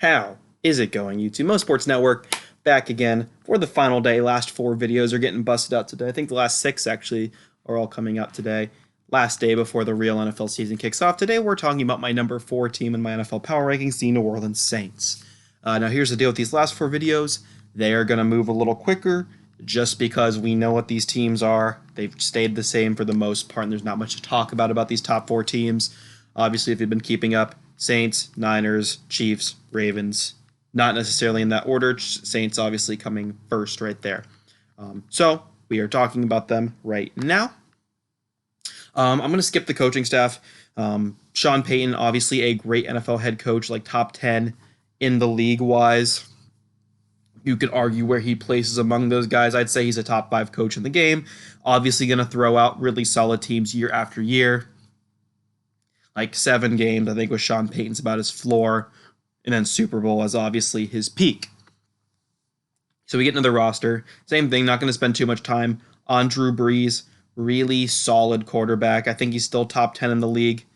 How is it going, YouTube? Mo Sports Network back again for the final day. Last 4 videos are getting busted out today. I think the last 6 actually are all coming out today. Last day before the real NFL season kicks off. Today we're talking about my number 4 team in my NFL power rankings, the New Orleans Saints. Now here's the deal with these last 4 videos. They are going to move a little quicker just because we know what these teams are. They've stayed the same for the most part, and there's not much to talk about these top 4 teams. Obviously, if you've been keeping up, Saints, Niners, Chiefs, Ravens, not necessarily in that order. Saints obviously coming first right there. So we are talking about them right now. I'm going to skip the coaching staff. Sean Payton, obviously a great NFL head coach, like top 10 in the league-wise. You could argue where he places among those guys. I'd say he's a top 5 coach in the game. Obviously going to throw out really solid teams year after year. Like 7 games, I think, with Sean Payton's about his floor. And then Super Bowl is obviously his peak. So we get into the roster. Same thing, not going to spend too much time on Drew Brees. Really solid quarterback. I think he's still top 10 in the league.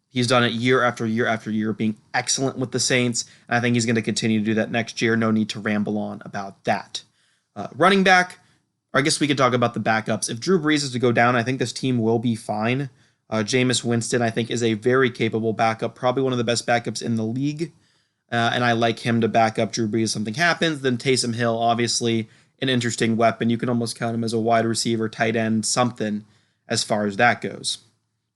He's done it year after year after year, being excellent with the Saints. And I think he's going to continue to do that next year. No need to ramble on about that. Running back, I guess we could talk about the backups. If Drew Brees is to go down, I think this team will be fine. Jameis Winston, I think, is a very capable backup, probably one of the best backups in the league. And I like him to back up Drew Brees if something happens. Then Taysom Hill, obviously, an interesting weapon. You can almost count him as a wide receiver, tight end, something as far as that goes.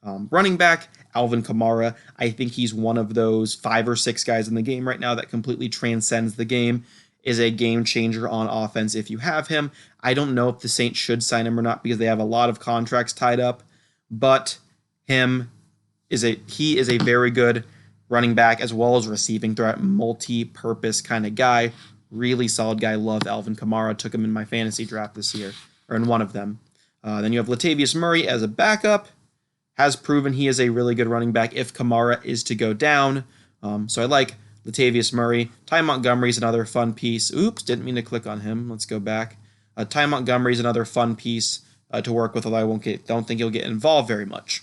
Running back, Alvin Kamara. I think he's one of those 5 or 6 guys in the game right now that completely transcends the game, is a game changer on offense if you have him. I don't know if the Saints should sign him or not because they have a lot of contracts tied up, but he is a very good running back as well as receiving threat, multi-purpose kind of guy. Really solid guy. Love Alvin Kamara. Took him in my fantasy draft this year, or in one of them. Then you have Latavius Murray as a backup. Has proven he is a really good running back if Kamara is to go down. So I like Latavius Murray. Ty Montgomery is another fun piece. Oops, didn't mean to click on him. Let's go back. Ty Montgomery is another fun piece to work with, although don't think he'll get involved very much.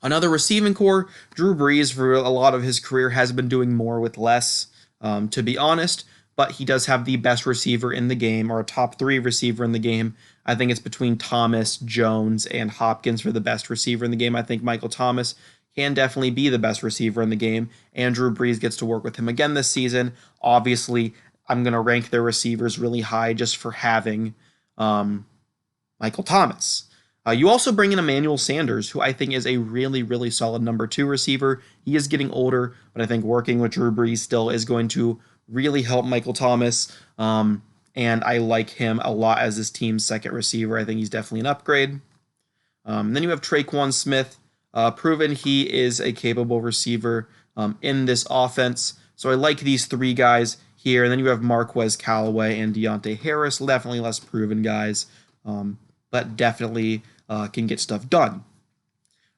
Another receiving core, Drew Brees, for a lot of his career, has been doing more with less, to be honest, but he does have the best receiver in the game, or a top 3 receiver in the game. I think it's between Thomas, Jones, and Hopkins for the best receiver in the game. I think Michael Thomas can definitely be the best receiver in the game, and Drew Brees gets to work with him again this season. Obviously, I'm going to rank their receivers really high just for having Michael Thomas. You also bring in Emmanuel Sanders, who I think is a really, really solid number 2 receiver. He is getting older, but I think working with Drew Brees still is going to really help Michael Thomas. And I like him a lot as this team's second receiver. I think he's definitely an upgrade. Then you have Traquan Smith, proven he is a capable receiver in this offense. So I like these 3 guys here. And then you have Marquez Callaway and Deontay Harris, definitely less proven guys, but definitely can get stuff done.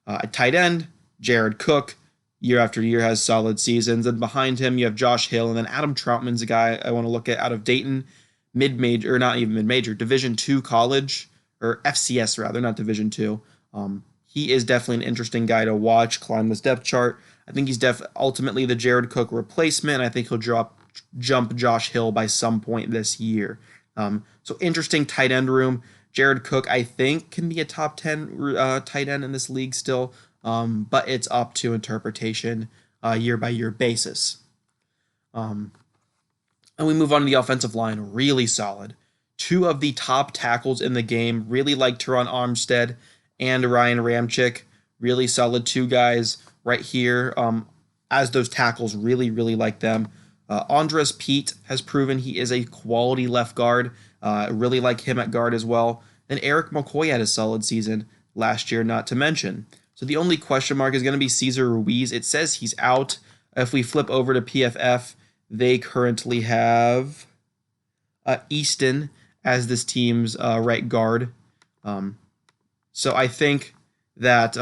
At tight end, Jared Cook, year after year has solid seasons. And behind him, you have Josh Hill. And then Adam Troutman's a guy I want to look at out of Dayton, mid-major, or not even mid-major, Division II college, or FCS rather, not Division II. He is definitely an interesting guy to watch, climb this depth chart. I think he's ultimately the Jared Cook replacement. I think he'll jump Josh Hill by some point this year. So interesting tight end room. Jared Cook, I think, can be a top 10 tight end in this league still, but it's up to interpretation year-by-year basis. And we move on to the offensive line, really solid. 2 of the top tackles in the game, really like Teron Armstead and Ryan Ramczyk, really solid 2 guys right here as those tackles, really, really like them. Andres Pete has proven he is a quality left guard. Really like him at guard as well. And Eric McCoy had a solid season last year, not to mention. So the only question mark is going to be Cesar Ruiz. It says he's out. If we flip over to PFF, they currently have Easton as this team's right guard. So I think that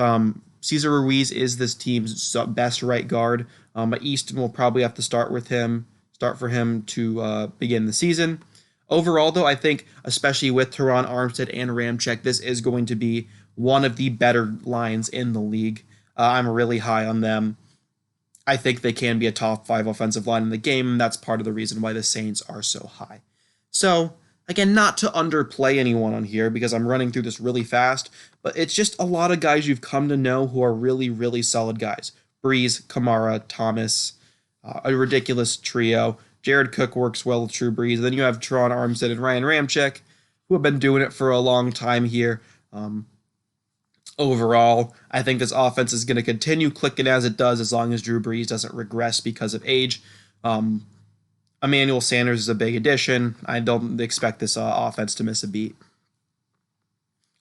Cesar Ruiz is this team's best right guard. But Easton will probably have to start for him to begin the season. Overall, though, I think, especially with Teron Armstead and Ramczyk, this is going to be one of the better lines in the league. I'm really high on them. I think they can be a top 5 offensive line in the game, and that's part of the reason why the Saints are so high. So, again, not to underplay anyone on here because I'm running through this really fast, but it's just a lot of guys you've come to know who are really, really solid guys. Breeze, Kamara, Thomas, a ridiculous trio. Jared Cook works well with Drew Brees. Then you have Teron Armstead and Ryan Ramczyk, who have been doing it for a long time here. Overall, I think this offense is going to continue clicking as it does as long as Drew Brees doesn't regress because of age. Emmanuel Sanders is a big addition. I don't expect this offense to miss a beat.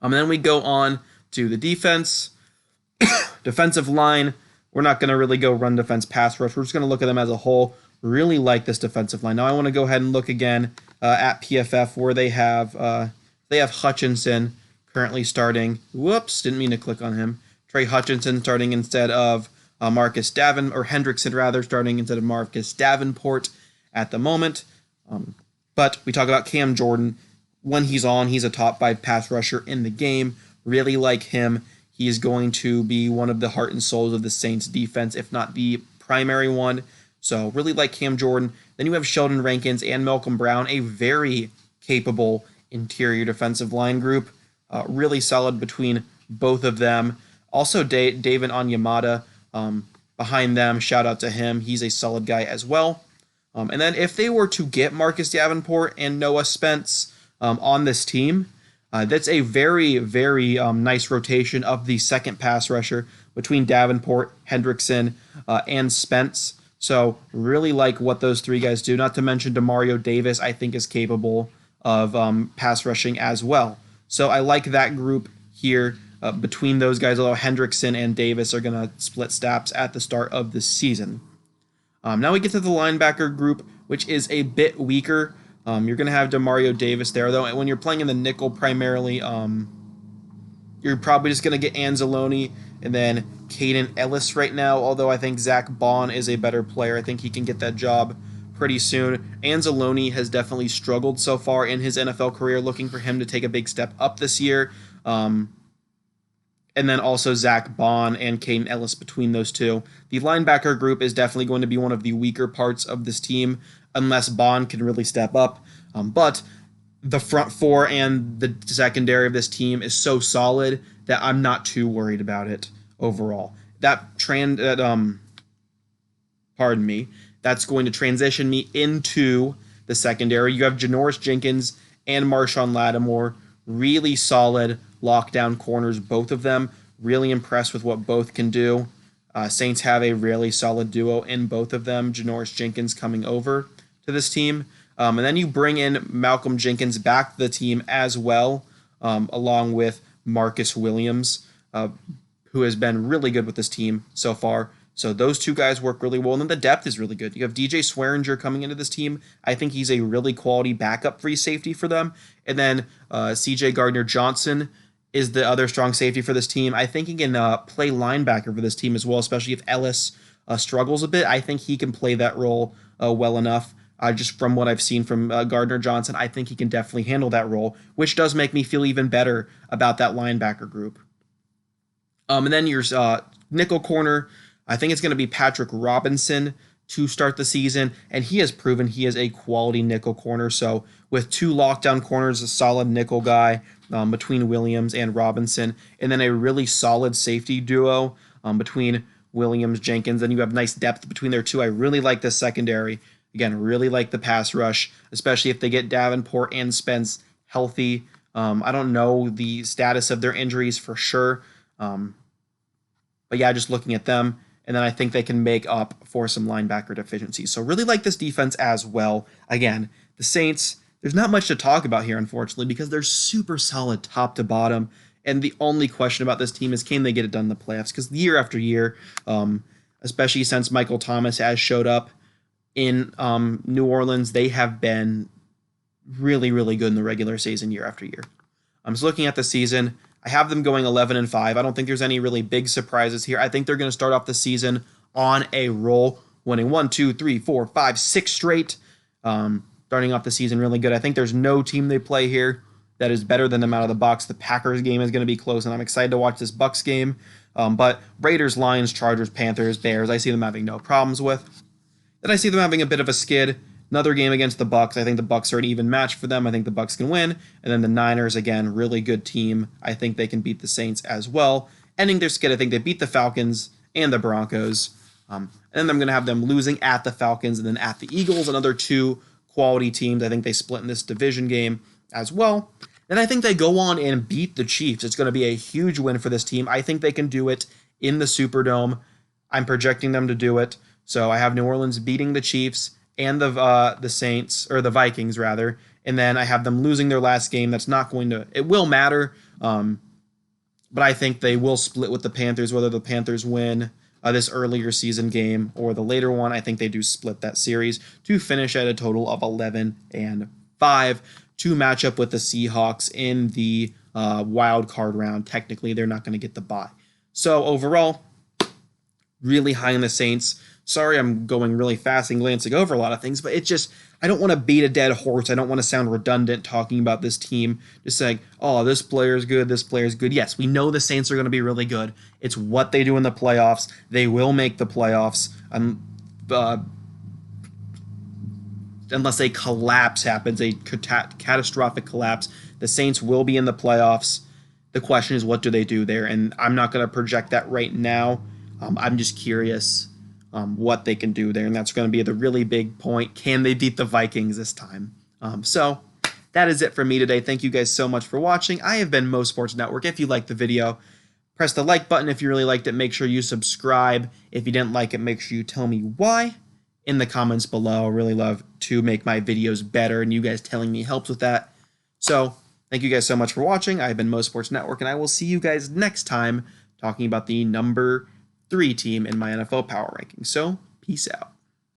And then we go on to the defense. Defensive line, we're not going to really go run defense pass rush. We're just going to look at them as a whole. Really like this defensive line. Now I want to go ahead and look again at PFF where they have Hutchinson currently starting. Whoops, didn't mean to click on him. Trey Hutchinson starting instead of Hendrickson rather, starting instead of Marcus Davenport at the moment. But we talk about Cam Jordan. When he's on, he's a top 5 pass rusher in the game. Really like him. He is going to be one of the heart and souls of the Saints defense, if not the primary one. So really like Cam Jordan. Then you have Sheldon Rankins and Malcolm Brown, a very capable interior defensive line group. Really solid between both of them. Also, David Onyemata behind them. Shout out to him. He's a solid guy as well. And then if they were to get Marcus Davenport and Noah Spence on this team, that's a very, very nice rotation of the second pass rusher between Davenport, Hendrickson, and Spence. So really like what those 3 guys do. Not to mention Demario Davis, I think, is capable of pass rushing as well. So I like that group here between those guys, although Hendrickson and Davis are going to split snaps at the start of the season. Now we get to the linebacker group, which is a bit weaker. You're going to have Demario Davis there, though. When you're playing in the nickel primarily, you're probably just going to get Anzalone and then Caden Ellis right now, although I think Zach Bond is a better player. I think he can get that job pretty soon. Anzalone has definitely struggled so far in his NFL career, looking for him to take a big step up this year. And then also Zach Bond and Caden Ellis between those two. The linebacker group is definitely going to be one of the weaker parts of this team, unless Bond can really step up. But the front 4 and the secondary of this team is so solid that I'm not too worried about it overall. That's going to transition me into the secondary. You have Janoris Jenkins and Marshawn Lattimore, really solid lockdown corners, both of them. Really impressed with what both can do. Saints have a really solid duo in both of them. Janoris Jenkins coming over to this team. And then you bring in Malcolm Jenkins back to the team as well, along with Marcus Williams, who has been really good with this team so far. So those 2 guys work really well. And then the depth is really good. You have DJ Swearinger coming into this team. I think he's a really quality backup free safety for them. And then CJ Gardner-Johnson is the other strong safety for this team. I think he can play linebacker for this team as well, especially if Ellis struggles a bit. I think he can play that role well enough. Just from what I've seen from Gardner-Johnson, I think he can definitely handle that role, which does make me feel even better about that linebacker group. And then your nickel corner, I think it's going to be Patrick Robinson to start the season, and he has proven he is a quality nickel corner. So with 2 lockdown corners, a solid nickel guy between Williams and Robinson, and then a really solid safety duo between Williams, Jenkins, and you have nice depth between their 2. I really like this secondary. Again, really like the pass rush, especially if they get Davenport and Spence healthy. I don't know the status of their injuries for sure. But yeah, just looking at them. And then I think they can make up for some linebacker deficiencies. So really like this defense as well. Again, the Saints, there's not much to talk about here, unfortunately, because they're super solid top to bottom. And the only question about this team is, can they get it done in the playoffs? Because year after year, especially since Michael Thomas has showed up in New Orleans, they have been really, really good in the regular season year after year. I'm just looking at the season. I have them going 11-5. I don't think there's any really big surprises here. I think they're going to start off the season on a roll, winning 1, 2, 3, 4, 5, 6 straight. Starting off the season really good. I think there's no team they play here that is better than them out of the box. The Packers game is going to be close, and I'm excited to watch this Bucs game. But Raiders, Lions, Chargers, Panthers, Bears, I see them having no problems with. Then I see them having a bit of a skid. Another game against the Bucs. I think the Bucs are an even match for them. I think the Bucs can win. And then the Niners, again, really good team. I think they can beat the Saints as well. Ending their skid, I think they beat the Falcons and the Broncos. And then I'm going to have them losing at the Falcons and then at the Eagles, another two quality teams. I think they split in this division game as well. And I think they go on and beat the Chiefs. It's going to be a huge win for this team. I think they can do it in the Superdome. I'm projecting them to do it. So I have New Orleans beating the Chiefs and the Saints, or the Vikings rather, and then I have them losing their last game. That's not going to, it will matter, but I think they will split with the Panthers, whether the Panthers win this earlier season game or the later one. I think they do split that series to finish at a total of 11-5 to match up with the Seahawks in the wild card round. Technically, they're not going to get the bye. So overall, really high in the Saints. Sorry, I'm going really fast and glancing over a lot of things, but it's just, I don't want to beat a dead horse. I don't want to sound redundant talking about this team, just saying, oh, this player's good, this player's good. Yes, we know the Saints are going to be really good. It's what they do in the playoffs. They will make the playoffs unless a collapse happens, a catastrophic collapse. The Saints will be in the playoffs. The question is, what do they do there? And I'm not going to project that right now. I'm just curious what they can do there, and that's going to be the really big point. Can they beat the Vikings this time? So that is it for me today. Thank you guys so much for watching. I have been Mo Sports Network. If you liked the video, press the like button. If you really liked it, make sure you subscribe. If you didn't like it, make sure you tell me why in the comments below. I really love to make my videos better, and you guys telling me helps with that. So thank you guys so much for watching. I have been Mo Sports Network, and I will see you guys next time talking about the number 3 team in my NFL power ranking. So, peace out.